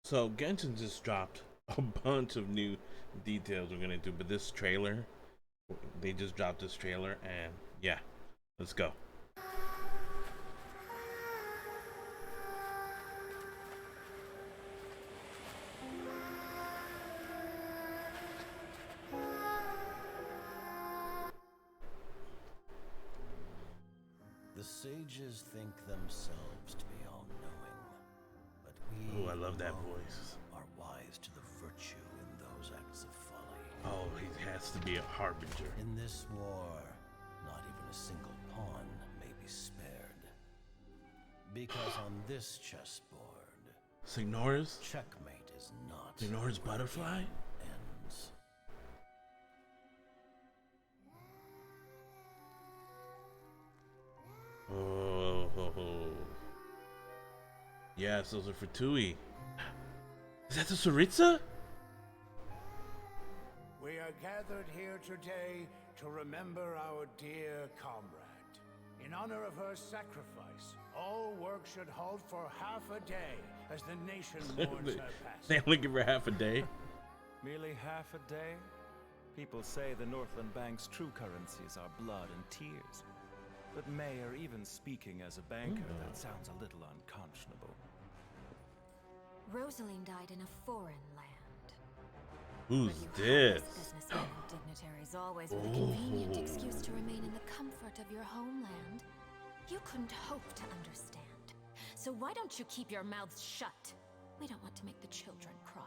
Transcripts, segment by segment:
So Genshin just dropped a bunch of new details we're gonna do, but this trailer, they just dropped this trailer, and yeah, let's go. The sages think themselves to be all-knowing, but Oh, we I love that alone voice. are wise to the virtue in those acts of folly. Oh, he has to be a harbinger. In this war, not even a single pawn may be spared. Because on this chessboard, Signora's? checkmate is not Signora's where the butterfly? game ends. Oh. Yes, those are for Tui. Is that the Saritsa? We are gathered here today to remember our dear comrade. In honor of her sacrifice, all work should halt for half a day as the nation mourns her They passing. only give her half a day. Merely half a day? People say the Northland Bank's true currencies are blood and tears. But Mayor, even speaking as a banker, that sounds a little unconscionable. Rosaline died in a foreign land. Who's But you this? heartless businessmen and dignitaries always with a convenient excuse to remain in the comfort of your homeland. You couldn't hope to understand. So why don't you keep your mouths shut? We don't want to make the children cry.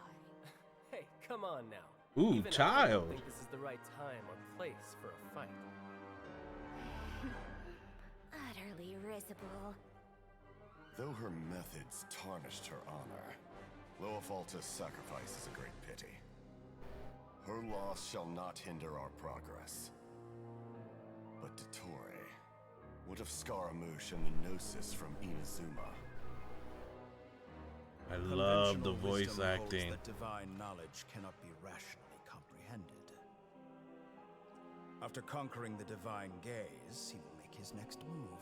Hey, come on now. Ooh, Even I child. don't think this is the right time or place for a fight. Utterly risible. Though her methods tarnished her honor, Loafalta's sacrifice is a great pity. Her loss shall not hinder our progress. But Dottore, what of Scaramouche and the Gnosis from Inazuma? I love the Conventional voice wisdom holds acting. that divine knowledge cannot be rationally comprehended. After conquering the divine gaze, he will make his next move.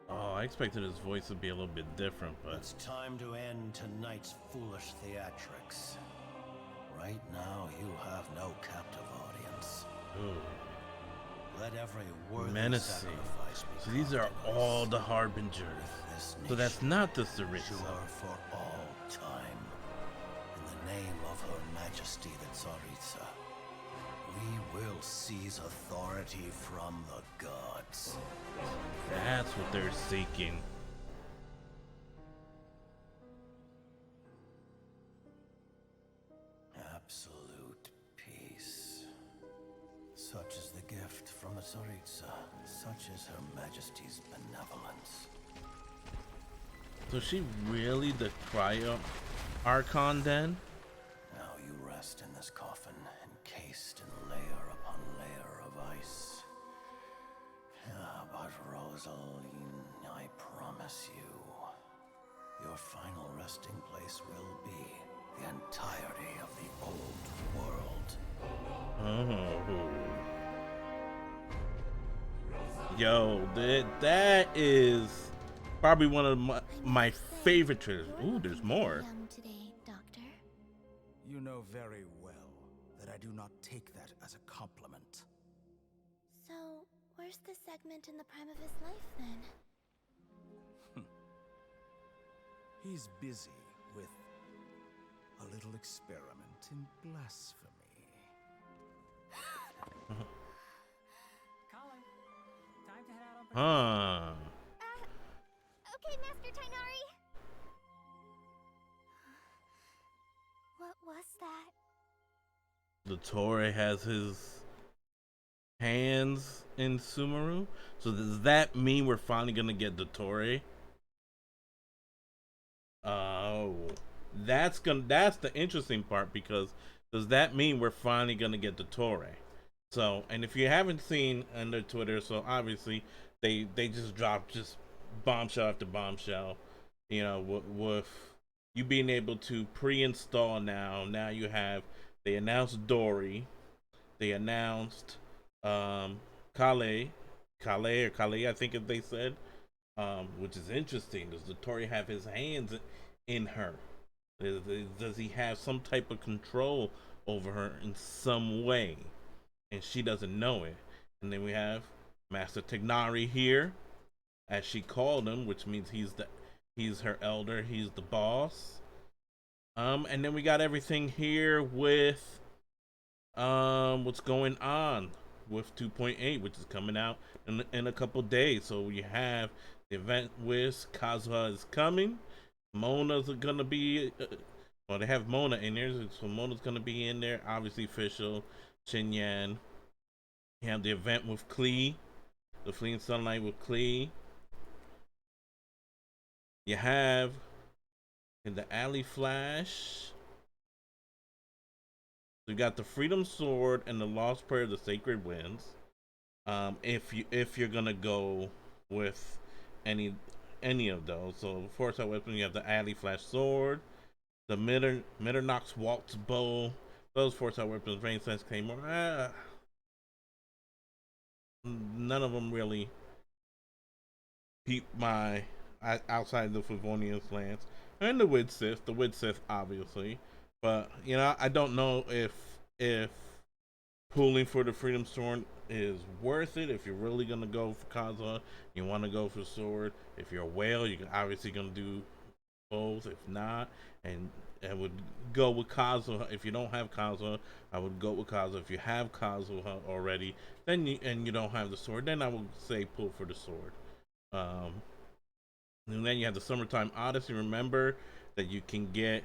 Oh, I expected his voice to be a little bit different, but It's time to end tonight's foolish theatrics. Right now, you have no captive audience. ooh, Let every worthy menacing. sacrifice be So these are called all the harbingers. this So that's nation, not the Saritsa. sure for all time. In the name of Her Majesty the Tsaritsa, we will seize authority from the gods. That's what they're seeking. Absolute peace. Such is the gift from the Tsaritsa. Such is Her Majesty's benevolence. So she really the Cryo Archon then? Now you rest in this coffin, encased in layer upon layer of ice. But Rosaline, I promise you, your final resting place will be the entirety of the old world. Oh. Yo, that is probably one of my favorite trailers. Ooh, there's more. Young today, Doctor. You know very well that I do not take that as a compliment. So, where's the segment in the prime of his life then? He's busy with a little experiment in blasphemy. Colin, time to head out on Huh. Okay, Master Tainari. What was that? The Torre has his hands in Sumeru. So does that mean we're finally gonna get the Torre? Oh, that's the interesting part, because does that mean we're finally gonna get the Torre? So, and if you haven't seen under Twitter, so obviously they just dropped just bombshell after bombshell. You know, with you being able to pre-install now. Now you have, they announced Dory, they announced Kale, I think they said, which is interesting. Does the Tory have his hands in her? Does he have some type of control over her in some way, and she doesn't know it? And then we have Master Tignari here, as she called him, which means he's her elder, he's the boss. And then we got everything here with what's going on with 2.8, which is coming out in a couple days. So you have the event with Kazuha is coming. Mona's gonna be well, they have Mona in there, so Mona's gonna be in there. Obviously, official Shinyan. You have the event with Klee, the Fleeing Sunlight with Klee. You have in the Alley Flash. So you got the Freedom Sword and the Lost Prayer of the Sacred Winds. If you're gonna go with any of those, so Force Out Weapon, you have the Alley Flash Sword, the Mitternox Waltz Bow. Those Force Out Weapons, Rain Sense Claymore. None of them really peep my outside the Favonian's Lance and the Wid Sith obviously, but I don't know if pooling for the Freedom Sword is worth it. If you're really gonna go for Kazuha, you want to go for Sword. If you're a whale, you're obviously gonna do both. If not, and I would go with Kazuha. If you don't have Kazuha, I would go with Kazuha. If you have Kazuha already, then you don't have the sword, then I would say pull for the sword. And then you have the Summertime Odyssey. Remember that you can get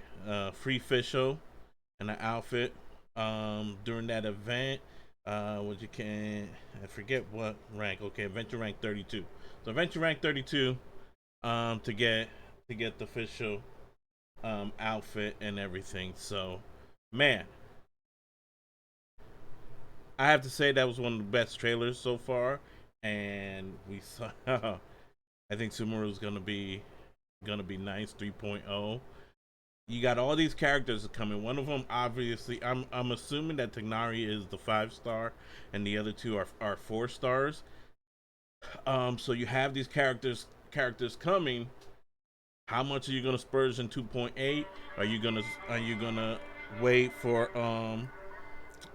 free Fisho and an outfit during that event. What you can, I forget what rank. Okay, Adventure rank 32. So Adventure rank 32 to get the Fisho outfit and everything. So, man, I have to say that was one of the best trailers so far, and we saw. I think Sumeru's gonna be nice 3.0. You got all these characters coming. One of them, obviously, I'm assuming that Tignari is the 5-star, and the other two are 4 stars. So you have these characters coming. How much are you gonna spurge in 2.8? Are you gonna wait for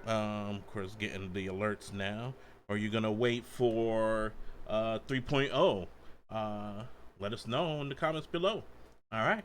of course getting the alerts now? Or are you gonna wait for 3.0? Let us know in the comments below. All right.